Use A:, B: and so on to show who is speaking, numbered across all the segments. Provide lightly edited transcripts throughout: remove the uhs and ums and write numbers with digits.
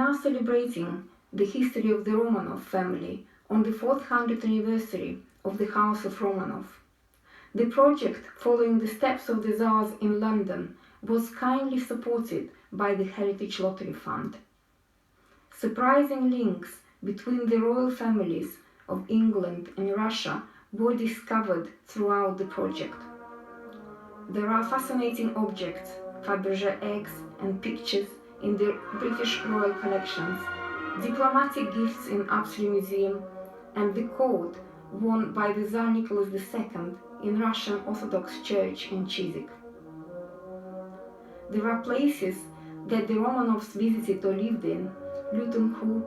A: now celebrating the history of the Romanov family on the 400th anniversary of the House of Romanov. The project, following the steps of the Tsars in London, was kindly supported by the Heritage Lottery Fund. Surprising links between the royal families of England and Russia were discovered throughout the project. There are fascinating objects, Fabergé eggs and pictures in the British Royal collections, diplomatic gifts in Apsley Museum, and the coat worn by the Tsar Nicholas II in Russian Orthodox Church in Chiswick. There are places that the Romanovs visited or lived in: Luton Hoo,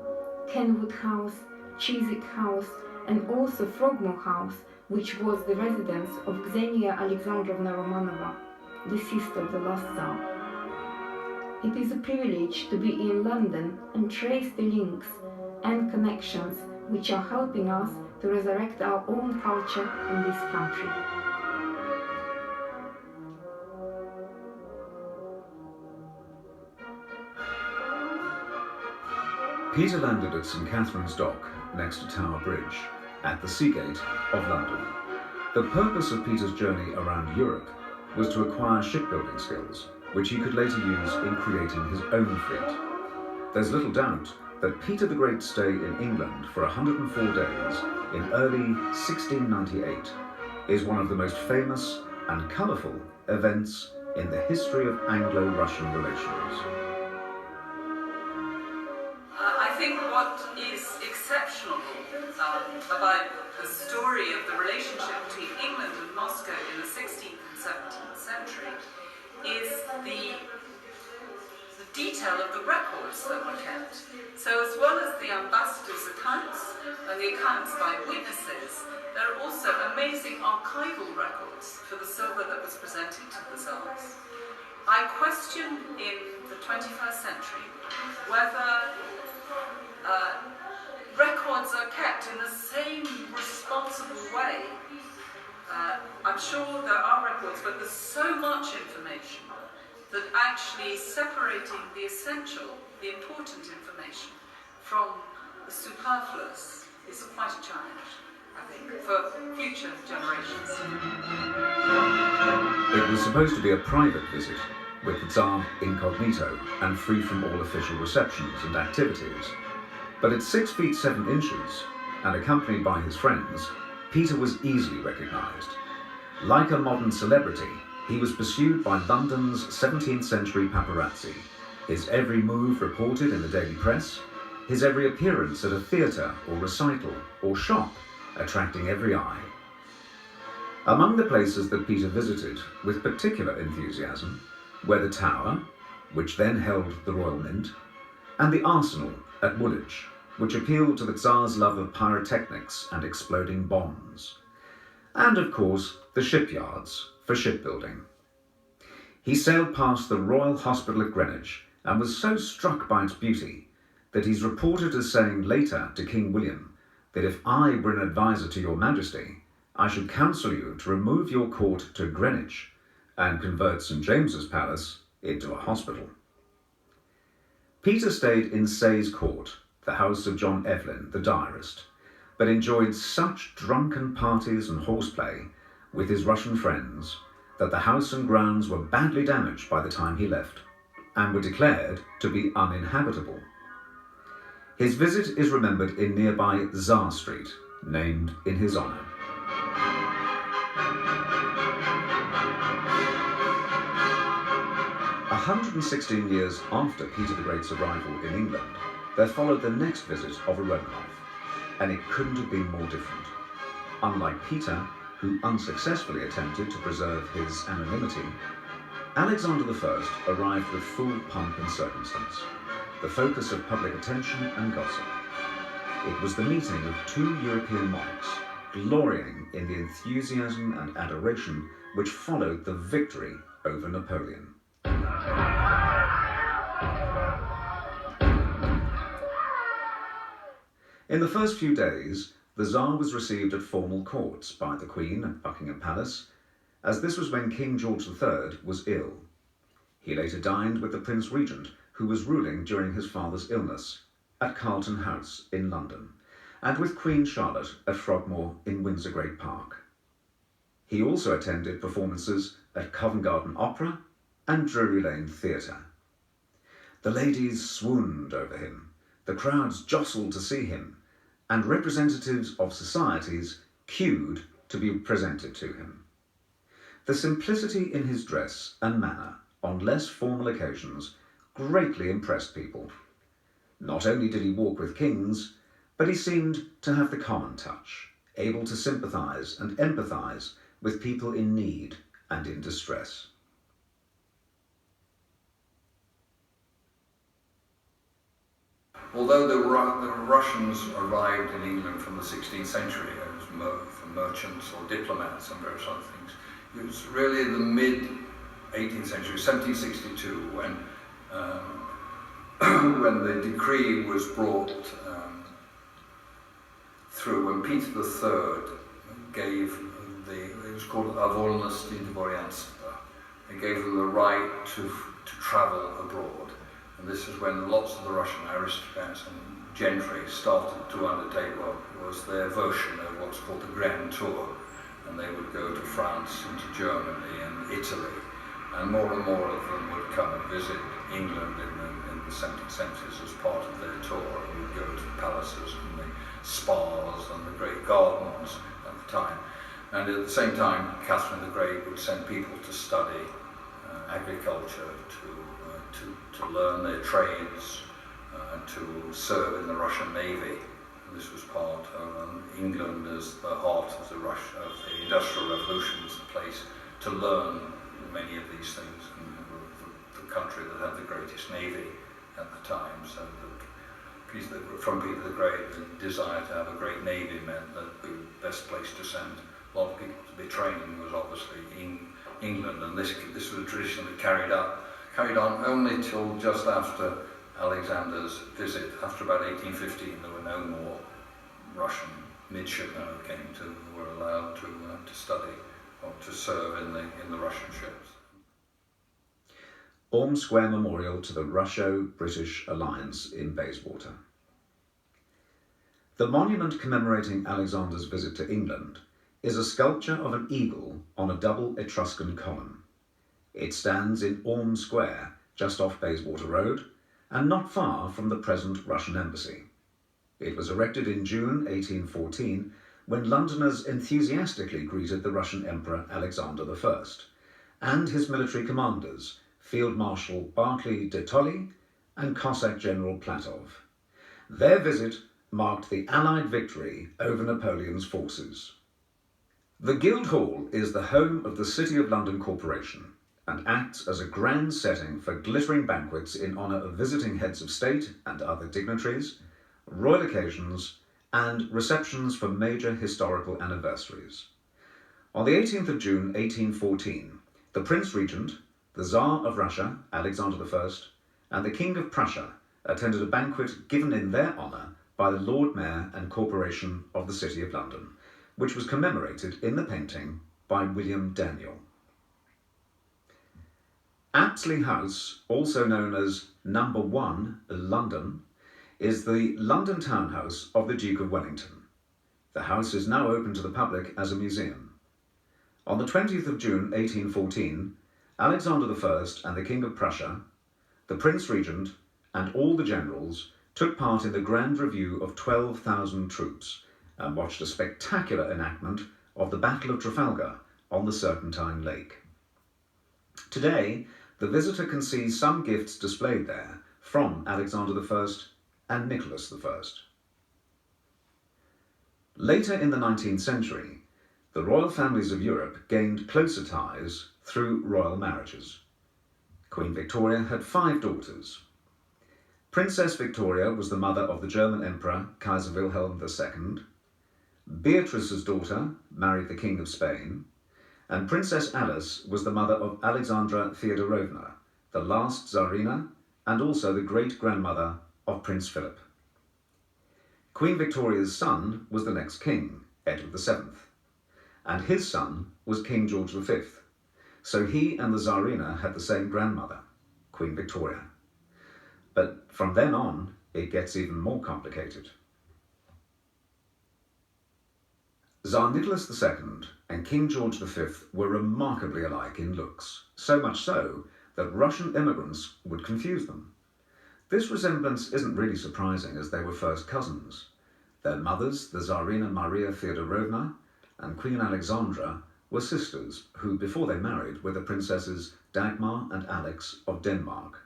A: Kenwood House, Chiswick House, and also Frogmore House, which was the residence of Ksenia Alexandrovna Romanova, the sister of the last Tsar. It is a privilege to be in London and trace the links and connections which are helping us to resurrect our own culture in this country.
B: Peter landed at St Catherine's Dock next to Tower Bridge at the Seagate of London. The purpose of Peter's journey around Europe was to acquire shipbuilding skills, which he could later use in creating his own fleet. There's little doubt that Peter the Great's stay in England for 104 days in early 1698 is one of the most famous and colourful events in the history of Anglo-Russian relations.
C: I think what is exceptional about the story of the relationship between England and Moscow in the 16th and 17th century is the detail of the records that were kept. So as well as the ambassadors' accounts and the accounts by witnesses, there are also amazing archival records for the silver that was presented to the Tsars. I question in the 21st century whether records are kept in the same responsible way. I'm sure there are records, but there's so much information that actually separating the essential, the important information from the superfluous is quite a challenge, I think, for future generations.
B: It was supposed to be a private visit, with the Tsar incognito and free from all official receptions and activities. But at 6 feet 7 inches, and accompanied by his friends, Peter was easily recognised. Like a modern celebrity, he was pursued by London's 17th century paparazzi, his every move reported in the daily press, his every appearance at a theatre or recital or shop attracting every eye. Among the places that Peter visited with particular enthusiasm were the Tower, which then held the Royal Mint, and the Arsenal at Woolwich, which appealed to the Tsar's love of pyrotechnics and exploding bombs, and of course the shipyards for shipbuilding. He sailed past the Royal Hospital at Greenwich and was so struck by its beauty that he's reported as saying later to King William that if I were an advisor to your Majesty, I should counsel you to remove your court to Greenwich and convert St James's Palace into a hospital. Peter stayed in Sayes Court, the house of John Evelyn, the diarist, but enjoyed such drunken parties and horseplay with his Russian friends that the house and grounds were badly damaged by the time he left and were declared to be uninhabitable. His visit is remembered in nearby Tsar Street, named in his honour. A 116 years after Peter the Great's arrival in England, there followed the next visit of a Romanov, and it couldn't have been more different. Unlike Peter, who unsuccessfully attempted to preserve his anonymity, Alexander I arrived with full pomp and circumstance, the focus of public attention and gossip. It was the meeting of two European monarchs, glorying in the enthusiasm and adoration which followed the victory over Napoleon. In the first few days, the Tsar was received at formal courts by the Queen at Buckingham Palace, as this was when King George III was ill. He later dined with the Prince Regent who was ruling during his father's illness at Carlton House in London, and with Queen Charlotte at Frogmore in Windsor Great Park. He also attended performances at Covent Garden Opera and Drury Lane Theatre. The ladies swooned over him, the crowds jostled to see him, and representatives of societies queued to be presented to him. The simplicity in his dress and manner on less formal occasions greatly impressed people. Not only did he walk with kings, but he seemed to have the common touch, able to sympathise and empathise with people in need and in distress.
D: Although the Russians arrived in England from the 16th century as merchants or diplomats and various other things, it was really the mid-18th century, 1762, when the decree was brought through, when Peter III gave it was called a wolność dworyaństwa. It gave them the right to travel abroad. And this is when lots of the Russian aristocrats and gentry started to undertake what was their version of what's called the Grand Tour. And they would go to France and to Germany and Italy. And more of them would come and visit England in the 17th century as part of their tour. And would go to the palaces and the spas and the great gardens at the time. And at the same time, Catherine the Great would send people to study agriculture, to learn their trades, to serve in the Russian Navy. And this was part of England as the heart of the Industrial Revolution, was the place to learn many of these things, and the country that had the greatest navy at the time. So from Peter the Great, the desire to have a great navy meant that the best place to send a lot of people to be training was obviously in England, and this was a tradition that carried on only till just after Alexander's visit. After about 1815, there were no more Russian midshipmen who were allowed to study or to serve in the Russian ships.
B: Orme Square Memorial to the Russo-British Alliance in Bayswater. The monument commemorating Alexander's visit to England is a sculpture of an eagle on a double Etruscan column. It stands in Orme Square, just off Bayswater Road, and not far from the present Russian embassy. It was erected in June 1814, when Londoners enthusiastically greeted the Russian Emperor Alexander I and his military commanders, Field Marshal Barclay de Tolly and Cossack General Platov. Their visit marked the Allied victory over Napoleon's forces. The Guildhall is the home of the City of London Corporation and acts as a grand setting for glittering banquets in honour of visiting heads of state and other dignitaries, royal occasions, and receptions for major historical anniversaries. On the 18th of June 1814, the Prince Regent, the Tsar of Russia, Alexander I, and the King of Prussia attended a banquet given in their honour by the Lord Mayor and Corporation of the City of London, which was commemorated in the painting by William Daniel. Apsley House, also known as Number 1 London, is the London townhouse of the Duke of Wellington. The house is now open to the public as a museum. On the 20th of June 1814, Alexander I and the King of Prussia, the Prince Regent, and all the generals took part in the grand review of 12,000 troops and watched a spectacular enactment of the Battle of Trafalgar on the Serpentine Lake. Today, the visitor can see some gifts displayed there from Alexander I and Nicholas I. Later in the 19th century, the royal families of Europe gained closer ties through royal marriages. Queen Victoria had 5 daughters. Princess Victoria was the mother of the German Emperor Kaiser Wilhelm II. Beatrice's daughter married the King of Spain, and Princess Alice was the mother of Alexandra Feodorovna, the last Tsarina, and also the great-grandmother of Prince Philip. Queen Victoria's son was the next king, Edward VII, and his son was King George V, so he and the Tsarina had the same grandmother, Queen Victoria. But from then on, it gets even more complicated. Tsar Nicholas II and King George V were remarkably alike in looks, so much so that Russian immigrants would confuse them. This resemblance isn't really surprising, as they were first cousins. Their mothers, the Tsarina Maria Feodorovna and Queen Alexandra, were sisters who, before they married, were the princesses Dagmar and Alex of Denmark.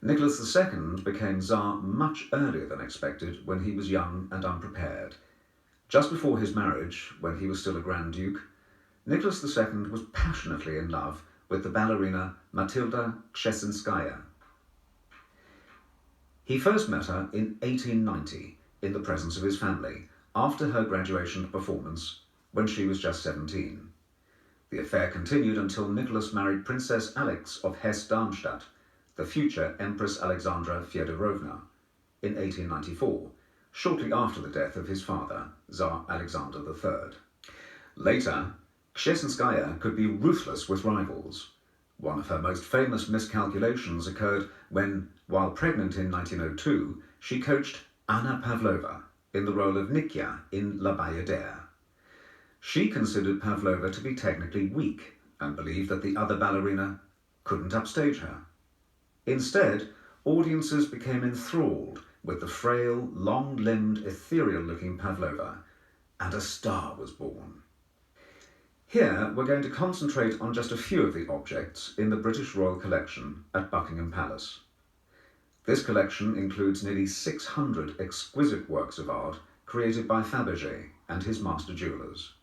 B: Nicholas II became Tsar much earlier than expected, when he was young and unprepared. Just before his marriage, when he was still a Grand Duke, Nicholas II was passionately in love with the ballerina Matilda Kshessinskaya. He first met her in 1890 in the presence of his family, after her graduation performance when she was just 17. The affair continued until Nicholas married Princess Alex of Hesse-Darmstadt, the future Empress Alexandra Feodorovna, in 1894, shortly after the death of his father, Tsar Alexander III. Later, Kshessinskaya could be ruthless with rivals. One of her most famous miscalculations occurred when, while pregnant in 1902, she coached Anna Pavlova in the role of Nikia in La Bayadère. She considered Pavlova to be technically weak and believed that the other ballerina couldn't upstage her. Instead, audiences became enthralled with the frail, long-limbed, ethereal-looking Pavlova, and a star was born. Here, we're going to concentrate on just a few of the objects in the British Royal Collection at Buckingham Palace. This collection includes nearly 600 exquisite works of art created by Fabergé and his master jewellers.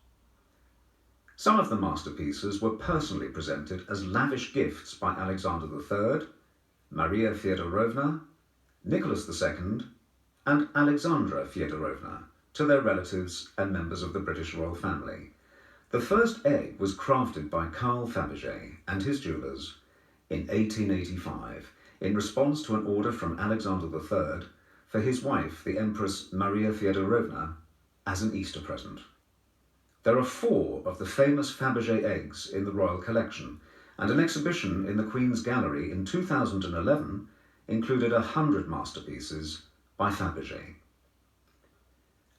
B: Some of the masterpieces were personally presented as lavish gifts by Alexander III, Maria Feodorovna, Nicholas II, and Alexandra Feodorovna to their relatives and members of the British royal family. The first egg was crafted by Carl Fabergé and his jewellers in 1885 in response to an order from Alexander III for his wife, the Empress Maria Feodorovna, as an Easter present. There are 4 of the famous Fabergé eggs in the Royal Collection, and an exhibition in the Queen's Gallery in 2011 included 100 masterpieces by Fabergé.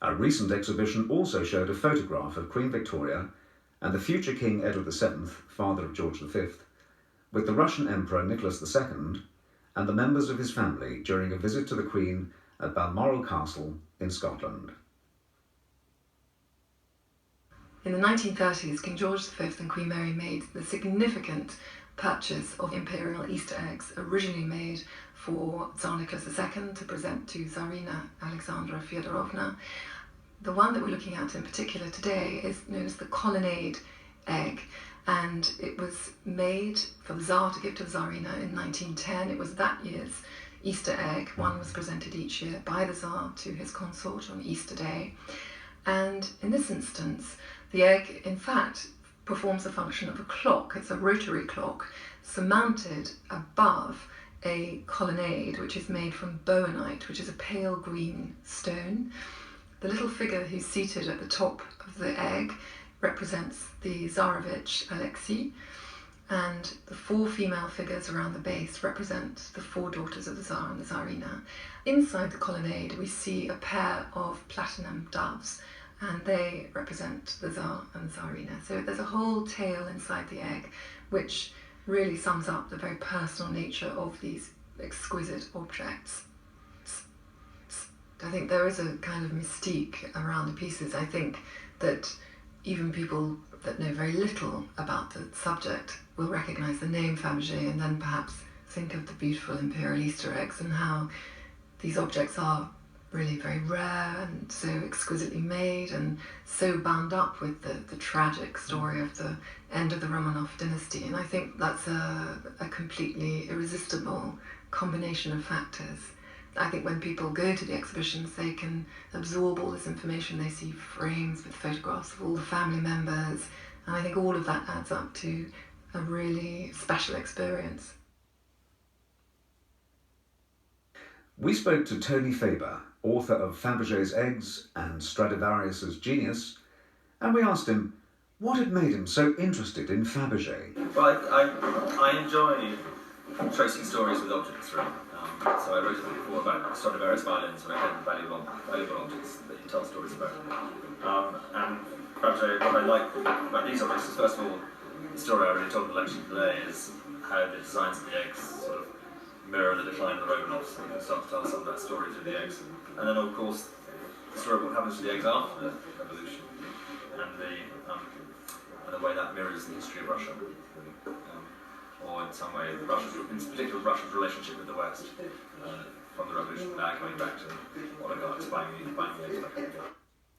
B: A recent exhibition also showed a photograph of Queen Victoria and the future King Edward VII, father of George V, with the Russian Emperor Nicholas II and the members of his family during a visit to the Queen at Balmoral Castle in Scotland.
E: In the 1930s, King George V and Queen Mary made the significant purchase of imperial Easter eggs, originally made for Tsar Nicholas II to present to Tsarina Alexandra Feodorovna. The one that we're looking at in particular today is known as the colonnade egg, and it was made for the Tsar to give to the Tsarina in 1910. It was that year's Easter egg. One was presented each year by the Tsar to his consort on Easter Day. And in this instance, the egg, in fact, performs the function of a clock. It's a rotary clock surmounted above a colonnade, which is made from bowenite, which is a pale green stone. The little figure who's seated at the top of the egg represents the Tsarevich Alexei, and the 4 female figures around the base represent the 4 daughters of the Tsar and the Tsarina. Inside the colonnade, we see a pair of platinum doves, and they represent the Tsar and the Tsarina. So there's a whole tale inside the egg, which really sums up the very personal nature of these exquisite objects. I think there is a kind of mystique around the pieces. I think that even people that know very little about the subject will recognise the name Fabergé and then perhaps think of the beautiful imperial Easter eggs and how these objects are really very rare and so exquisitely made and so bound up with the tragic story of the end of the Romanov dynasty. And I think that's a completely irresistible combination of factors. I think when people go to the exhibitions, they can absorb all this information. They see frames with photographs of all the family members, and I think all of that adds up to a really special experience.
B: We spoke to Tony Faber, author of Fabergé's Eggs and Stradivarius's Genius, and we asked him what had made him so interested in Fabergé.
F: Well, I enjoy tracing stories with objects, really. So I wrote a book before about Stradivarius violins and again valuable objects that you tell stories about. And perhaps what I like about these objects is, first of all, the story I already told in the lecture today is how the designs of the eggs sort of mirror the decline of the Romanovs, and you can start to tell some of that story through the eggs. And then, of course, the story of what happens to the eggs after the revolution, and the way that mirrors the history of Russia, or in some way, in particular Russia's relationship with the West, from the revolution, now coming back to oligarchs buying the eggs back.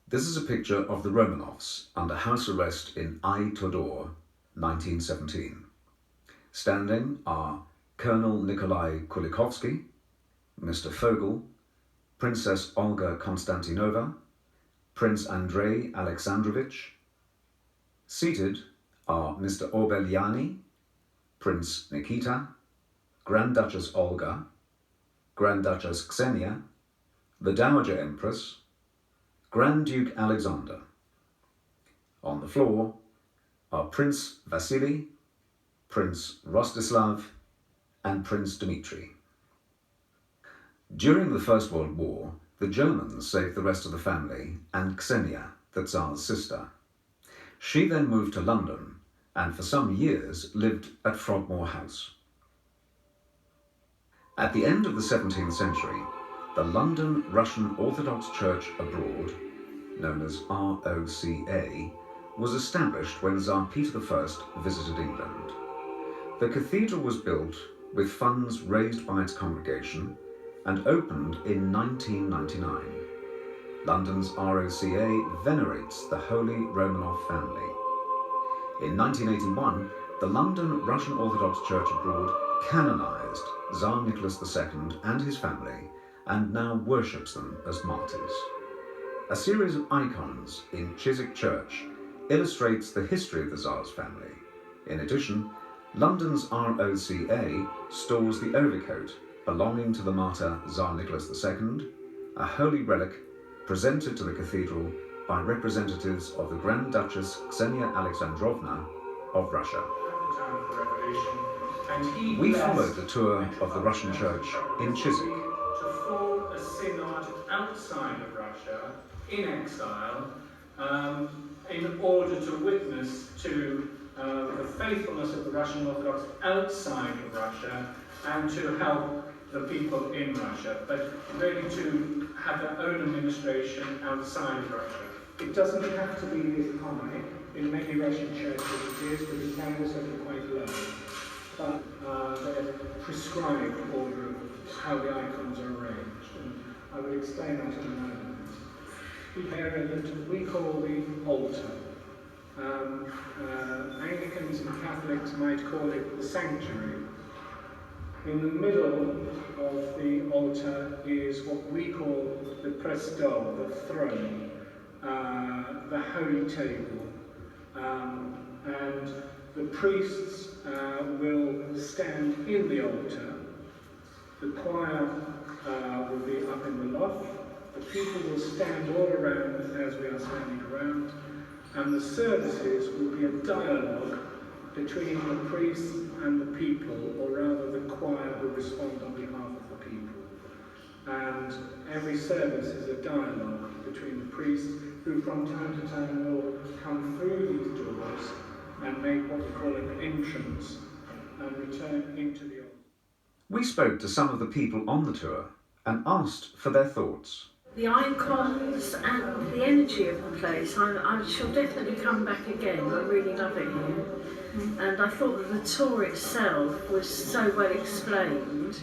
B: This is a picture of the Romanovs under house arrest in I Todor, 1917. Standing are Colonel Nikolai Kulikovsky, Mr. Fogel, Princess Olga Konstantinova, Prince Andrei Alexandrovich. Seated are Mr. Orbeliani, Prince Nikita, Grand Duchess Olga, Grand Duchess Ksenia, the Dowager Empress, Grand Duke Alexander. On the floor are Prince Vasily, Prince Rostislav, and Prince Dmitri. During the First World War, the Germans saved the rest of the family and Ksenia, the Tsar's sister. She then moved to London and for some years lived at Frogmore House. At the end of the 17th century, the London Russian Orthodox Church Abroad, known as ROCA, was established when Tsar Peter I visited England. The cathedral was built with funds raised by its congregation and opened in 1999. London's ROCA venerates the Holy Romanov family. In 1981, the London Russian Orthodox Church Abroad canonized Tsar Nicholas II and his family and now worships them as martyrs. A series of icons in Chiswick Church illustrates the history of the Tsar's family. In addition, London's ROCA stores the overcoat belonging to the martyr Tsar Nicholas II, a holy relic presented to the cathedral by representatives of the Grand Duchess Ksenia Alexandrovna of Russia. We followed the tour of the Russian church in Chiswick.
G: To form a synod outside of Russia, in exile, in order to witness to the faithfulness of the Russian Orthodox outside of Russia and to help the people in Russia, but really to have their own administration outside of Russia. It doesn't have to be this high. In many Russian churches it is, but it can also be quite low. But they're prescribed order of how the icons are arranged, and I will explain that in a moment. The area that we call the altar. Anglicans and Catholics might call it the sanctuary. In the middle of the altar is what we call the prestol, the throne, the holy table, and the priests will stand in the altar, the choir will be up in the loft, the people will stand all around as we are standing around, and the services will be a dialogue between the priests and the people, or rather the choir who respond on behalf of the people. And every service is a dialogue between the priests, who from time to time will come through these doors and make what we call an entrance and return into the altar.
B: We spoke to some of the people on the tour and asked for their thoughts.
H: The icons and the energy of the place, I shall definitely come back again. I really love it here. And I thought that the tour itself was so well explained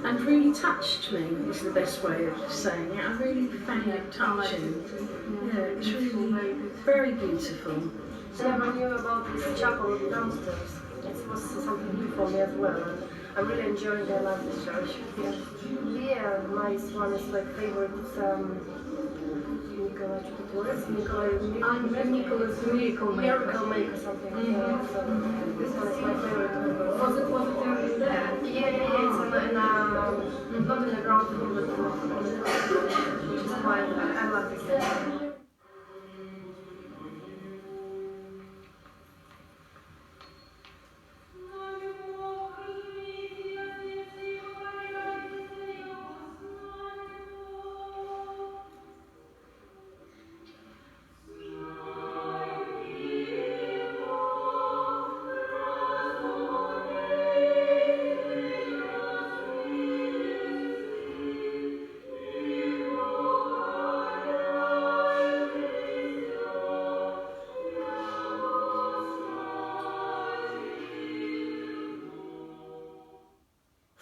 H: and really touched me, is the best way of saying it. I really found it touching. Yeah, it was really very beautiful.
I: I never knew about this chapel downstairs. It was something new for me as well. And I'm really enjoying the life of the church. Yeah, my one is like favorite. Nicholas Miracle Maker, something like that. So this one is my favorite. Was it there? Yeah, it's not in the ground floor, but on the top floor, which is why I love this.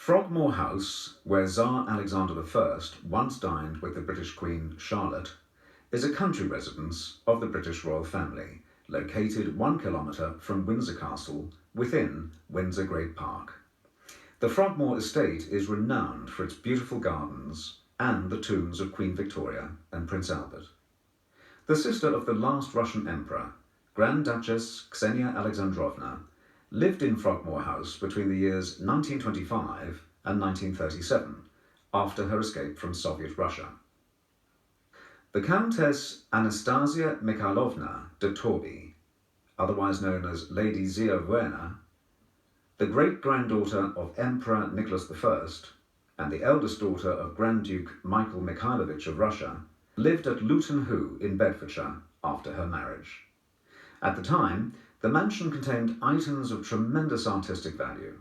B: Frogmore House, where Tsar Alexander I once dined with the British Queen Charlotte, is a country residence of the British royal family, located 1 kilometre from Windsor Castle within Windsor Great Park. The Frogmore estate is renowned for its beautiful gardens and the tombs of Queen Victoria and Prince Albert. The sister of the last Russian emperor, Grand Duchess Ksenia Alexandrovna, lived in Frogmore House between the years 1925 and 1937, after her escape from Soviet Russia. The Countess Anastasia Mikhailovna de Torby, otherwise known as Lady Zia Buena, the great-granddaughter of Emperor Nicholas I and the eldest daughter of Grand Duke Michael Mikhailovich of Russia, lived at Luton Hoo in Bedfordshire after her marriage. At the time, the mansion contained items of tremendous artistic value.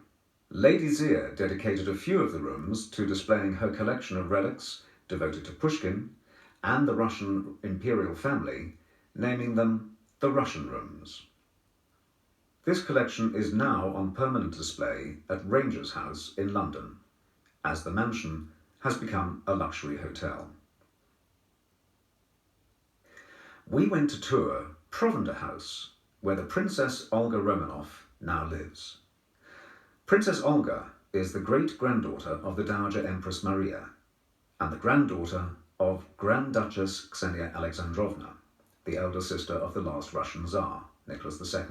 B: Lady Zia dedicated a few of the rooms to displaying her collection of relics devoted to Pushkin and the Russian imperial family, naming them the Russian Rooms. This collection is now on permanent display at Rangers House in London, as the mansion has become a luxury hotel. We went to tour Provender House, where the Princess Olga Romanov now lives. Princess Olga is the great-granddaughter of the Dowager Empress Maria and the granddaughter of Grand Duchess Ksenia Alexandrovna, the elder sister of the last Russian Tsar, Nicholas II.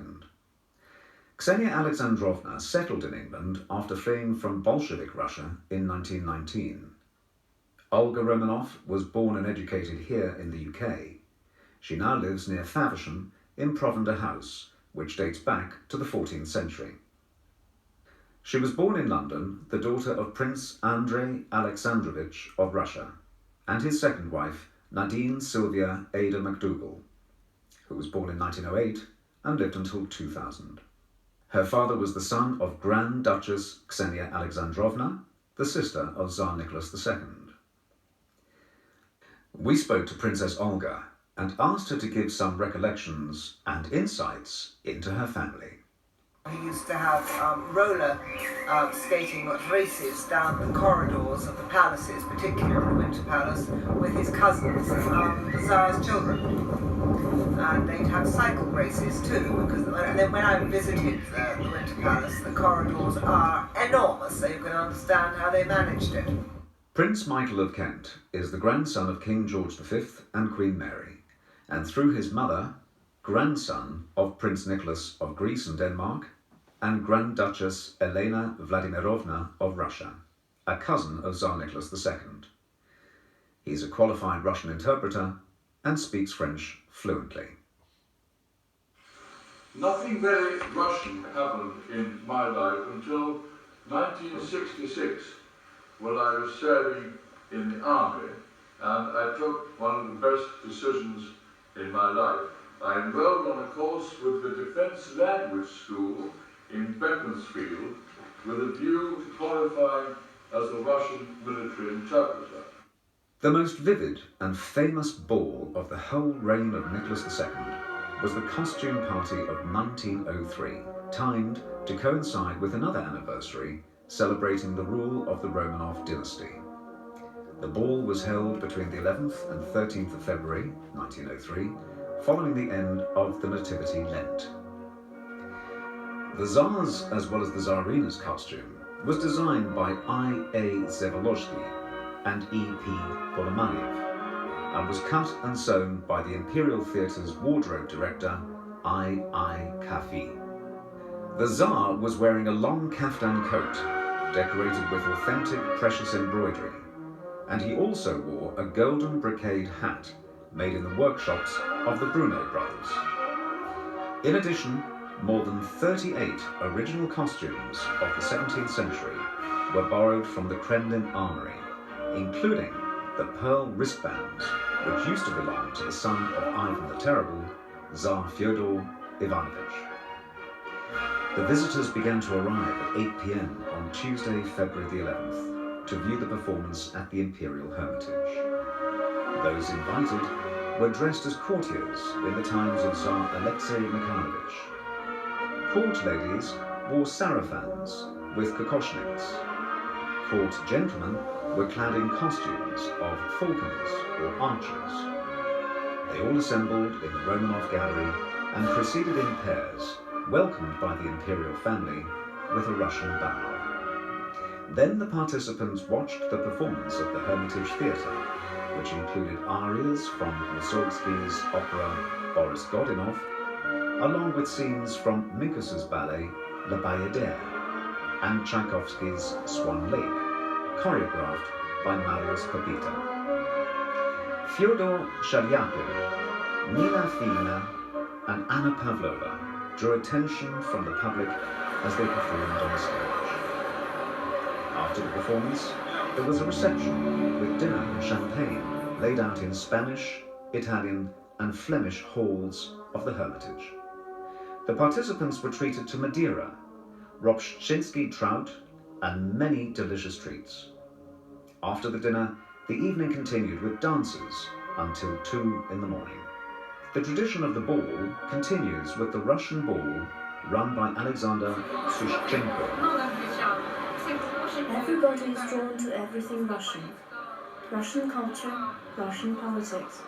B: Ksenia Alexandrovna settled in England after fleeing from Bolshevik Russia in 1919. Olga Romanov was born and educated here in the UK. She now lives near Faversham in Provender House, which dates back to the 14th century. She was born in London, the daughter of Prince Andrei Alexandrovich of Russia, and his second wife, Nadine Sylvia Ada MacDougall, who was born in 1908 and lived until 2000. Her father was the son of Grand Duchess Ksenia Alexandrovna, the sister of Tsar Nicholas II. We spoke to Princess Olga and asked her to give some recollections and insights into her family.
J: He used to have roller skating races down the corridors of the palaces, particularly the Winter Palace, with his cousins, the Tsar's children. And they'd have cycle races too, and then when I visited the Winter Palace, the corridors are enormous, so you can understand how they managed it.
B: Prince Michael of Kent is the grandson of King George V and Queen Mary, and through his mother, grandson of Prince Nicholas of Greece and Denmark, and Grand Duchess Elena Vladimirovna of Russia, a cousin of Tsar Nicholas II. He's a qualified Russian interpreter and speaks French fluently.
K: Nothing very Russian happened in my life until 1966, when I was serving in the army, and I took one of the best decisions in my life. I enrolled on a course with the Defence Language School in Beaconsfield with a view to qualifying as a Russian military interpreter.
B: The most vivid and famous ball of the whole reign of Nicholas II was the costume party of 1903, timed to coincide with another anniversary celebrating the rule of the Romanov dynasty. The ball was held between the 11th and 13th of February 1903, following the end of the Nativity Lent. The Tsar's, as well as the Tsarina's costume, was designed by I.A. Zevolozhsky and E.P. Polomarev, and was cut and sewn by the Imperial Theatre's wardrobe director, I.I. Kafi. The Tsar was wearing a long kaftan coat, decorated with authentic precious embroidery, and he also wore a golden brocade hat made in the workshops of the Bruno brothers. In addition, more than 38 original costumes of the 17th century were borrowed from the Kremlin armory, including the pearl wristbands, which used to belong to the son of Ivan the Terrible, Tsar Fyodor Ivanovich. The visitors began to arrive at 8 p.m. on Tuesday, February the 11th, to view the performance at the Imperial Hermitage. Those invited were dressed as courtiers in the times of Tsar Alexei Mikhailovich. Court ladies wore sarafans with kokoshniks. Court gentlemen were clad in costumes of falconers or archers. They all assembled in the Romanov gallery and proceeded in pairs, welcomed by the imperial family with a Russian bow. Then the participants watched the performance of the Hermitage Theatre, which included arias from Mussorgsky's opera Boris Godunov, along with scenes from Minkus's ballet Le Bayadere and Tchaikovsky's Swan Lake, choreographed by Marius Popita. Fyodor Shalyapin, Nina Filina, and Anna Pavlova drew attention from the public as they performed on stage. After the performance, there was a reception with dinner and champagne laid out in Spanish, Italian, and Flemish halls of the Hermitage. The participants were treated to Madeira, Ropshchinsky trout, and many delicious treats. After the dinner, the evening continued with dances until 2 in the morning. The tradition of the ball continues with the Russian ball run by Alexander Sushchenko.
L: Everybody is drawn to everything Russian. Russian culture, Russian politics.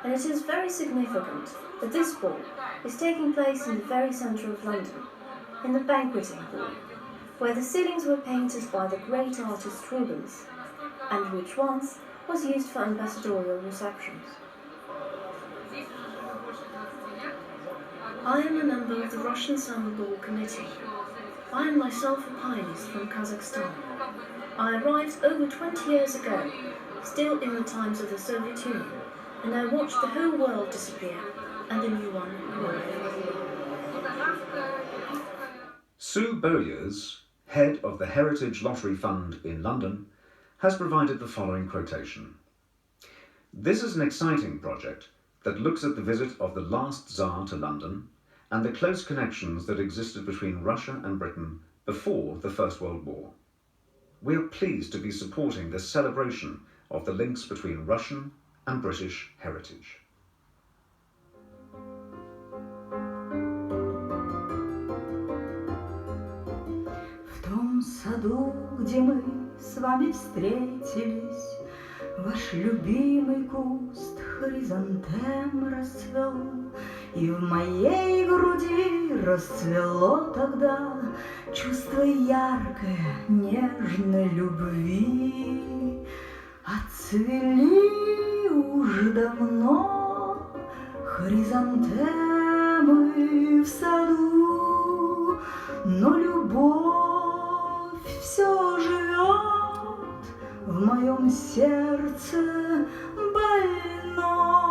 L: And it is very significant that this ball is taking place in the very centre of London, in the banqueting hall, where the ceilings were painted by the great artist Rubens, and which once was used for ambassadorial receptions. I am a member of the Russian Summer Ball Committee. I am myself a pianist from Kazakhstan. I arrived over 20 years ago, still in the times of the Soviet Union, and I watched the whole world disappear and the new one arrive.
B: Sue Bowyers, head of the Heritage Lottery Fund in London, has provided the following quotation. This is an exciting project that looks at the visit of the last Tsar to London and the close connections that existed between Russia and Britain before the First World War. We are pleased to be supporting this celebration of the links between Russian and British heritage.
M: В том саду, где мы с вами встретились, ваш любимый куст хризантем расцвел, и в моей груди расцвело тогда чувство яркое, нежной любви. Отцвели уж давно хризантемы в саду, но любовь все живет в моем сердце больно.